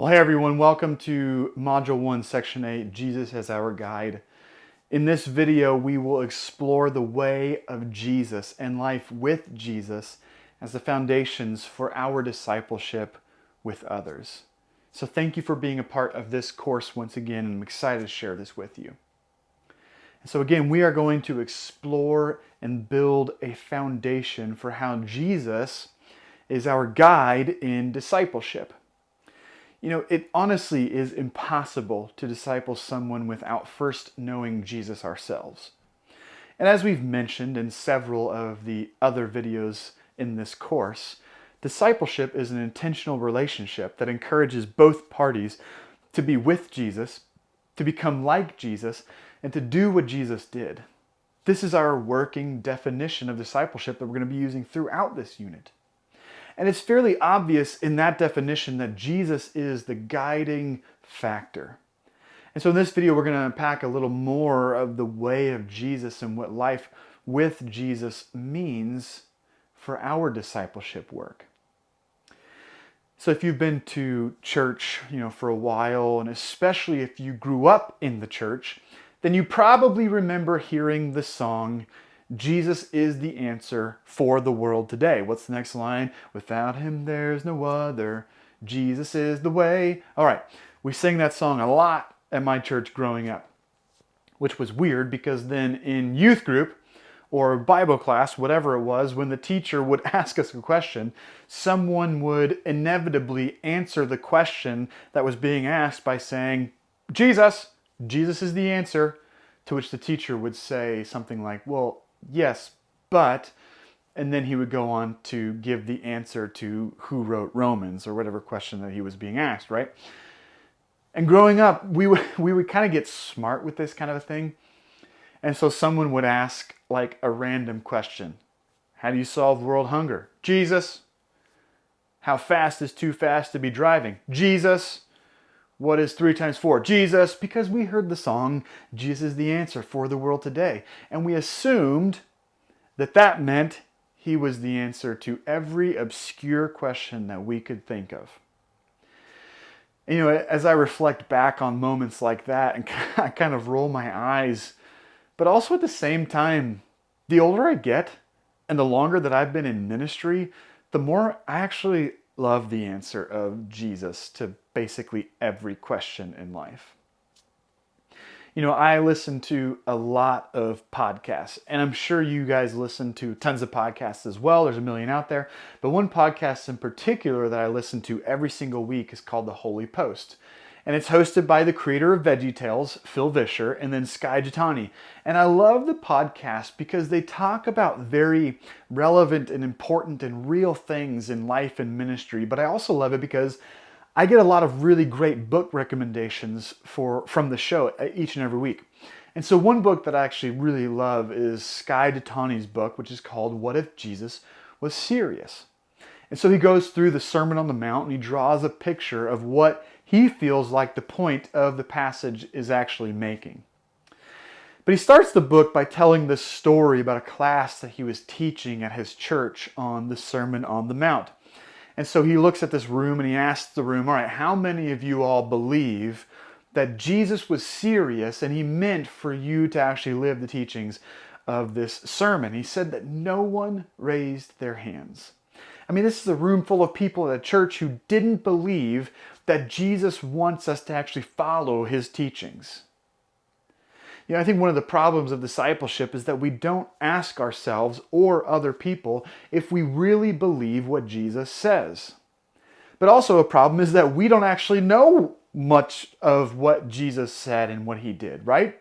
Well, hey everyone, welcome to Module 1, Section 8, Jesus as Our Guide. In this video, we will explore the way of Jesus and life with Jesus as the foundations for our discipleship with others. So thank you for being a part of this course once again, and I'm excited to share this with you. And so again, we are going to explore and build a foundation for how Jesus is our guide in discipleship. It honestly is impossible to disciple someone without first knowing Jesus ourselves. And as we've mentioned in several of the other videos in this course, discipleship is an intentional relationship that encourages both parties to be with Jesus, to become like Jesus, and to do what Jesus did. This is our working definition of discipleship that we're going to be using throughout this unit. And it's fairly obvious in that definition that Jesus is the guiding factor. And so in this video, we're going to unpack a little more of the way of Jesus and what life with Jesus means for our discipleship work. So if you've been to church, for a while, and especially if you grew up in the church, then you probably remember hearing the song, Jesus is the answer for the world today. What's the next line? Without him, there's no other. Jesus is the way. All right, we sang that song a lot at my church growing up, which was weird because then in youth group or Bible class, whatever it was, when the teacher would ask us a question, someone would inevitably answer the question that was being asked by saying, Jesus is the answer, to which the teacher would say something like, well, yes, but, and then he would go on to give the answer to who wrote Romans or whatever question that he was being asked, right? And growing up, we would kind of get smart with this kind of a thing. And so someone would ask like a random question. How do you solve world hunger? Jesus. How fast is too fast to be driving? Jesus. What is 3 times 4? Jesus, because we heard the song, Jesus is the answer for the world today. And we assumed that meant he was the answer to every obscure question that we could think of. And, as I reflect back on moments like that and I kind of roll my eyes, but also at the same time, the older I get and the longer that I've been in ministry, the more I actually love the answer of Jesus to basically every question in life. I listen to a lot of podcasts, and I'm sure you guys listen to tons of podcasts as well. There's a million out there. But one podcast in particular that I listen to every single week is called The Holy Post. And it's hosted by the creator of VeggieTales, Phil Vischer, and then Skye Jethani. And I love the podcast because they talk about very relevant and important and real things in life and ministry. But I also love it because I get a lot of really great book recommendations from the show each and every week. And so one book that I actually really love is Skye Jethani's book, which is called What If Jesus Was Serious? And so he goes through the Sermon on the Mount and he draws a picture of what he feels like the point of the passage is actually making. But he starts the book by telling this story about a class that he was teaching at his church on the Sermon on the Mount. And so he looks at this room and he asks the room, all right, how many of you all believe that Jesus was serious and he meant for you to actually live the teachings of this sermon? He said that no one raised their hands. I mean, this is a room full of people at a church who didn't believe that Jesus wants us to actually follow his teachings. I think one of the problems of discipleship is that we don't ask ourselves or other people if we really believe what Jesus says. But also a problem is that we don't actually know much of what Jesus said and what he did, right?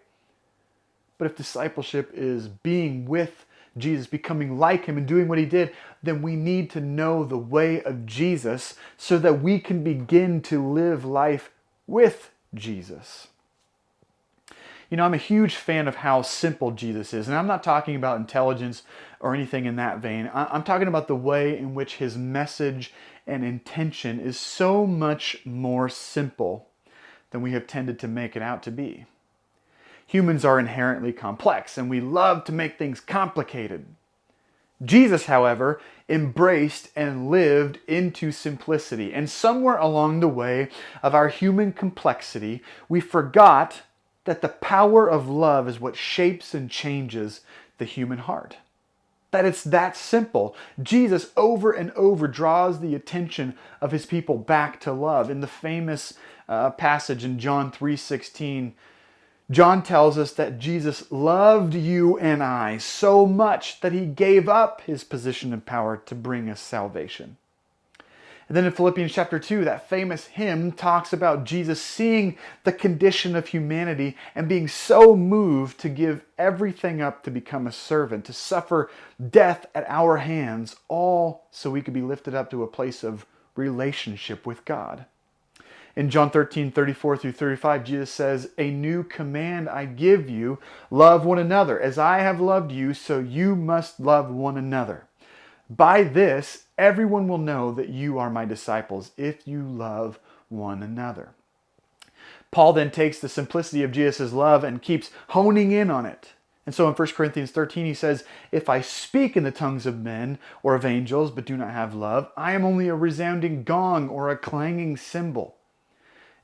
But if discipleship is being with Jesus, becoming like him and doing what he did, then we need to know the way of Jesus so that we can begin to live life with Jesus. I'm a huge fan of how simple Jesus is. And I'm not talking about intelligence or anything in that vein. I'm talking about the way in which his message and intention is so much more simple than we have tended to make it out to be. Humans are inherently complex, and we love to make things complicated. Jesus, however, embraced and lived into simplicity. And somewhere along the way of our human complexity, we forgot that the power of love is what shapes and changes the human heart. That it's that simple. Jesus over and over draws the attention of his people back to love. In the famous passage in John 3:16, John tells us that Jesus loved you and I so much that he gave up his position and power to bring us salvation. And then in Philippians chapter 2, that famous hymn talks about Jesus seeing the condition of humanity and being so moved to give everything up to become a servant, to suffer death at our hands, all so we could be lifted up to a place of relationship with God. In John 13:34 through 35, Jesus says, "A new command I give you, love one another. As I have loved you, so you must love one another. By this, everyone will know that you are my disciples, if you love one another." Paul then takes the simplicity of Jesus' love and keeps honing in on it. And so in 1 Corinthians 13, he says, "If I speak in the tongues of men or of angels, but do not have love, I am only a resounding gong or a clanging cymbal.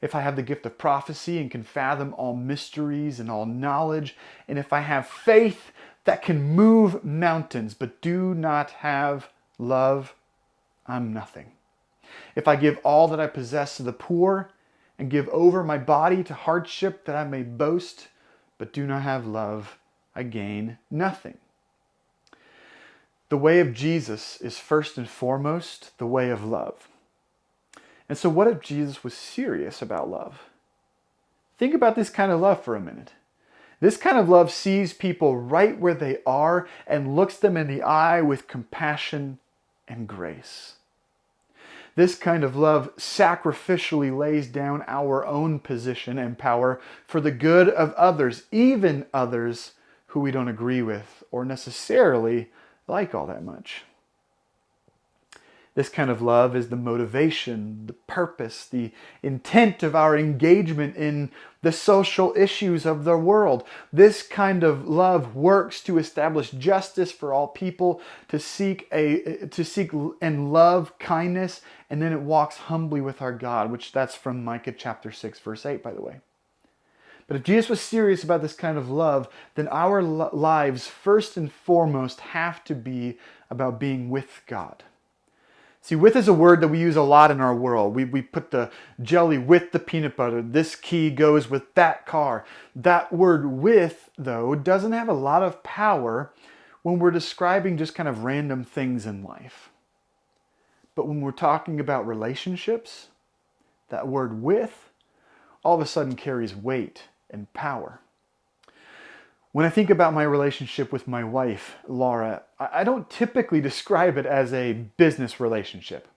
If I have the gift of prophecy and can fathom all mysteries and all knowledge, and if I have faith that can move mountains, but do not have love, I'm nothing. If I give all that I possess to the poor and give over my body to hardship that I may boast, but do not have love, I gain nothing." The way of Jesus is first and foremost the way of love. And so what if Jesus was serious about love? Think about this kind of love for a minute. This kind of love sees people right where they are and looks them in the eye with compassion and grace. This kind of love sacrificially lays down our own position and power for the good of others, even others who we don't agree with or necessarily like all that much. This kind of love is the motivation, the purpose, the intent of our engagement in the social issues of the world. This kind of love works to establish justice for all people, to seek and love kindness, and then it walks humbly with our God, which that's from Micah chapter 6, verse 8, by the way. But if Jesus was serious about this kind of love, then our lives first and foremost have to be about being with God. See, with is a word that we use a lot in our world. We put the jelly with the peanut butter. This key goes with that car. That word with, though, doesn't have a lot of power when we're describing just kind of random things in life. But when we're talking about relationships, that word with all of a sudden carries weight and power. When I think about my relationship with my wife, Laura, I don't typically describe it as a business relationship.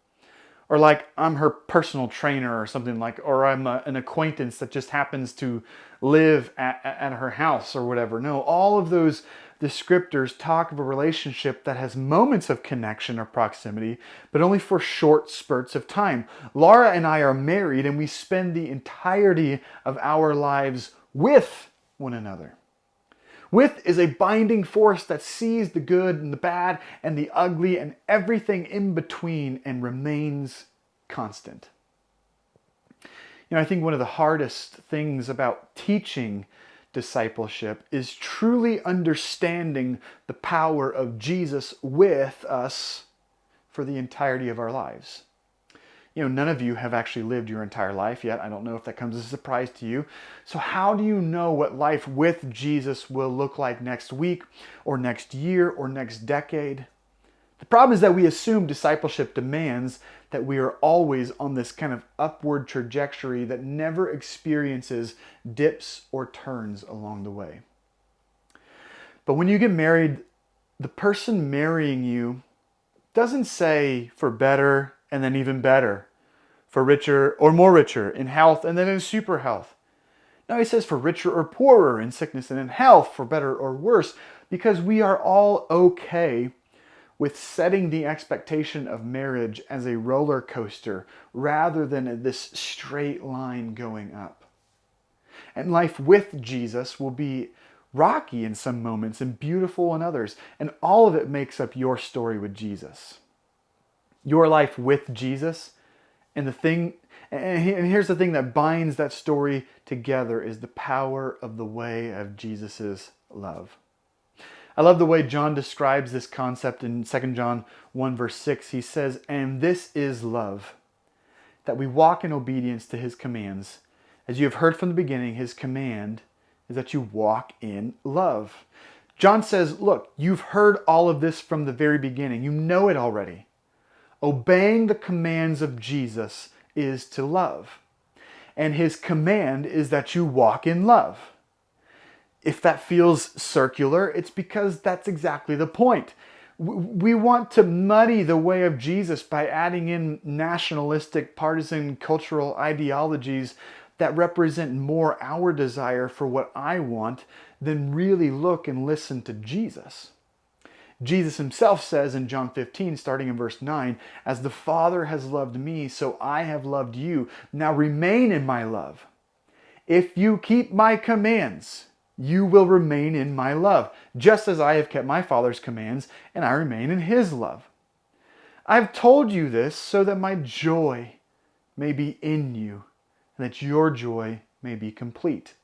Or like I'm her personal trainer or something like, or I'm an acquaintance that just happens to live at her house or whatever. No, all of those descriptors talk of a relationship that has moments of connection or proximity, but only for short spurts of time. Laura and I are married and we spend the entirety of our lives with one another. With is a binding force that sees the good and the bad and the ugly and everything in between and remains constant. I think one of the hardest things about teaching discipleship is truly understanding the power of Jesus with us for the entirety of our lives. None of you have actually lived your entire life yet. I don't know if that comes as a surprise to you. So how do you know what life with Jesus will look like next week or next year or next decade? The problem is that we assume discipleship demands that we are always on this kind of upward trajectory that never experiences dips or turns along the way. But when you get married, the person marrying you doesn't say for better and then even better, for richer or more richer in health and then in super health. No, he says for richer or poorer in sickness and in health, for better or worse, because we are all okay with setting the expectation of marriage as a roller coaster rather than this straight line going up. And life with Jesus will be rocky in some moments and beautiful in others. And all of it makes up your story with Jesus. Your life with Jesus. And here's the thing that binds that story together is the power of the way of Jesus' love. I love the way John describes this concept in 2 John 1 verse 6. He says, "And this is love, that we walk in obedience to his commands. As you have heard from the beginning, his command is that you walk in love." John says, look, you've heard all of this from the very beginning. You know it already. Obeying the commands of Jesus is to love. And his command is that you walk in love. If that feels circular, it's because that's exactly the point. We want to muddy the way of Jesus by adding in nationalistic, partisan, cultural ideologies that represent more our desire for what I want than really look and listen to Jesus. Jesus himself says in John 15, starting in verse 9, "As the Father has loved me, so I have loved you. Now remain in my love. If you keep my commands, you will remain in my love, just as I have kept my Father's commands, and I remain in his love. I've told you this so that my joy may be in you, and that your joy may be complete.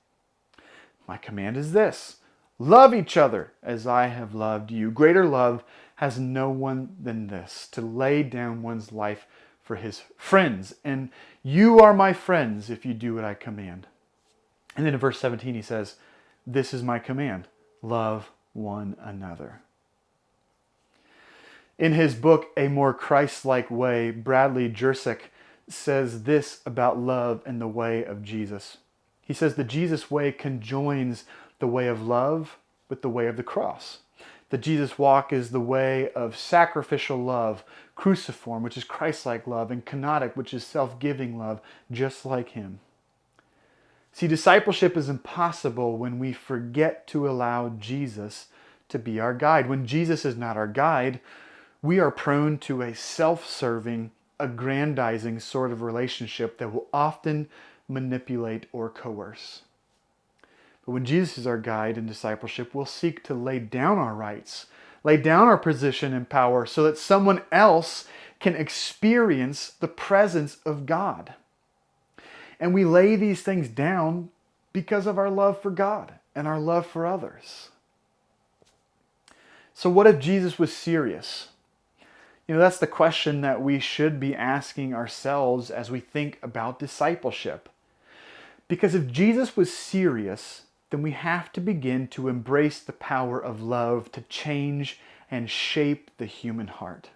My command is this: love each other as I have loved you. Greater love has no one than this, to lay down one's life for his friends. And you are my friends if you do what I command." And then in verse 17 he says, "This is my command, love one another." In his book, A More Christ-Like Way, Bradley Jersick says this about love and the way of Jesus. He says the Jesus way conjoins the way of love with the way of the cross. The Jesus walk is the way of sacrificial love, cruciform, which is Christ-like love, and kenotic, which is self-giving love, just like him. See, discipleship is impossible when we forget to allow Jesus to be our guide. When Jesus is not our guide, we are prone to a self-serving, aggrandizing sort of relationship that will often manipulate or coerce. But when Jesus is our guide in discipleship, we'll seek to lay down our rights, lay down our position and power so that someone else can experience the presence of God. And we lay these things down because of our love for God and our love for others. So what if Jesus was serious? That's the question that we should be asking ourselves as we think about discipleship. Because if Jesus was serious, then we have to begin to embrace the power of love to change and shape the human heart.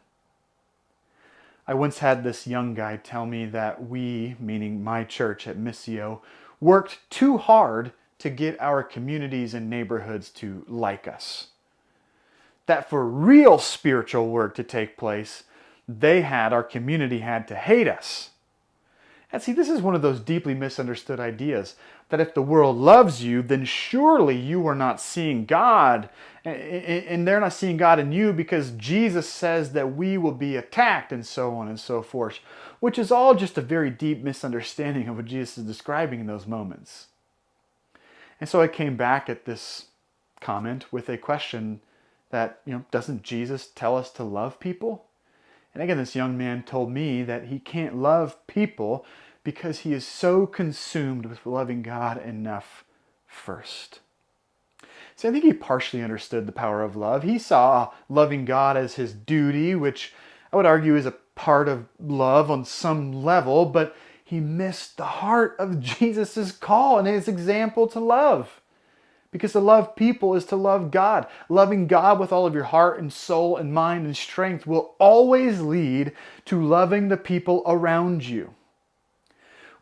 I once had this young guy tell me that we, meaning my church at Missio, worked too hard to get our communities and neighborhoods to like us. That for real spiritual work to take place, our community had to hate us. And see, this is one of those deeply misunderstood ideas, that if the world loves you, then surely you are not seeing God, and they're not seeing God in you because Jesus says that we will be attacked and so on and so forth, which is all just a very deep misunderstanding of what Jesus is describing in those moments. And so I came back at this comment with a question that, doesn't Jesus tell us to love people? And again, this young man told me that he can't love people because he is so consumed with loving God enough first. So I think he partially understood the power of love. He saw loving God as his duty, which I would argue is a part of love on some level, but he missed the heart of Jesus' call and his example to love. Because to love people is to love God. Loving God with all of your heart and soul and mind and strength will always lead to loving the people around you.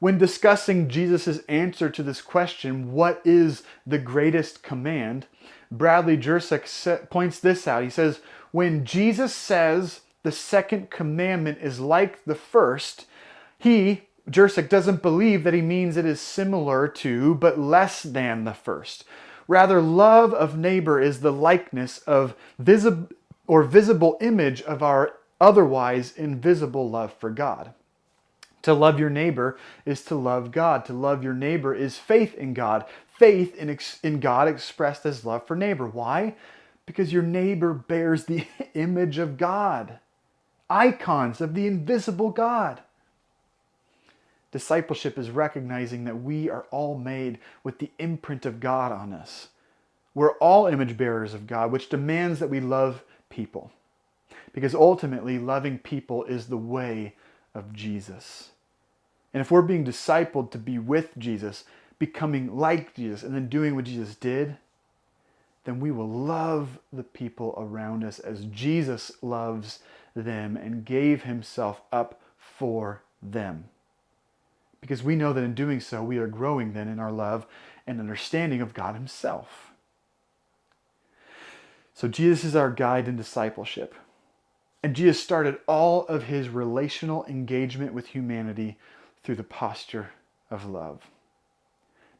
When discussing Jesus' answer to this question, what is the greatest command, Bradley Jersick points this out. He says, when Jesus says the second commandment is like the first, Jersick, doesn't believe that he means it is similar to, but less than the first. Rather, love of neighbor is the likeness of visible image of our otherwise invisible love for God. To love your neighbor is to love God. To love your neighbor is faith in God. Faith in God expressed as love for neighbor. Why? Because your neighbor bears the image of God. Icons of the invisible God. Discipleship is recognizing that we are all made with the imprint of God on us. We're all image bearers of God, which demands that we love people. Because ultimately, loving people is the way of Jesus. And if we're being discipled to be with Jesus, becoming like Jesus, and then doing what Jesus did, then we will love the people around us as Jesus loves them and gave himself up for them. Because we know that in doing so, we are growing then in our love and understanding of God himself. So Jesus is our guide in discipleship. And Jesus started all of his relational engagement with humanity through the posture of love.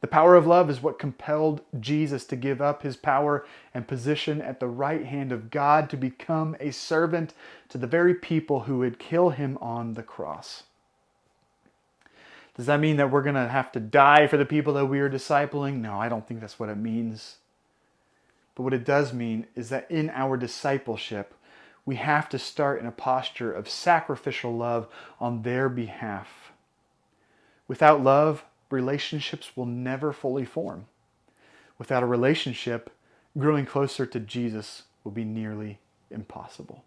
The power of love is what compelled Jesus to give up his power and position at the right hand of God to become a servant to the very people who would kill him on the cross. Does that mean that we're going to have to die for the people that we are discipling? No, I don't think that's what it means. But what it does mean is that in our discipleship, we have to start in a posture of sacrificial love on their behalf. Without love, relationships will never fully form. Without a relationship, growing closer to Jesus will be nearly impossible.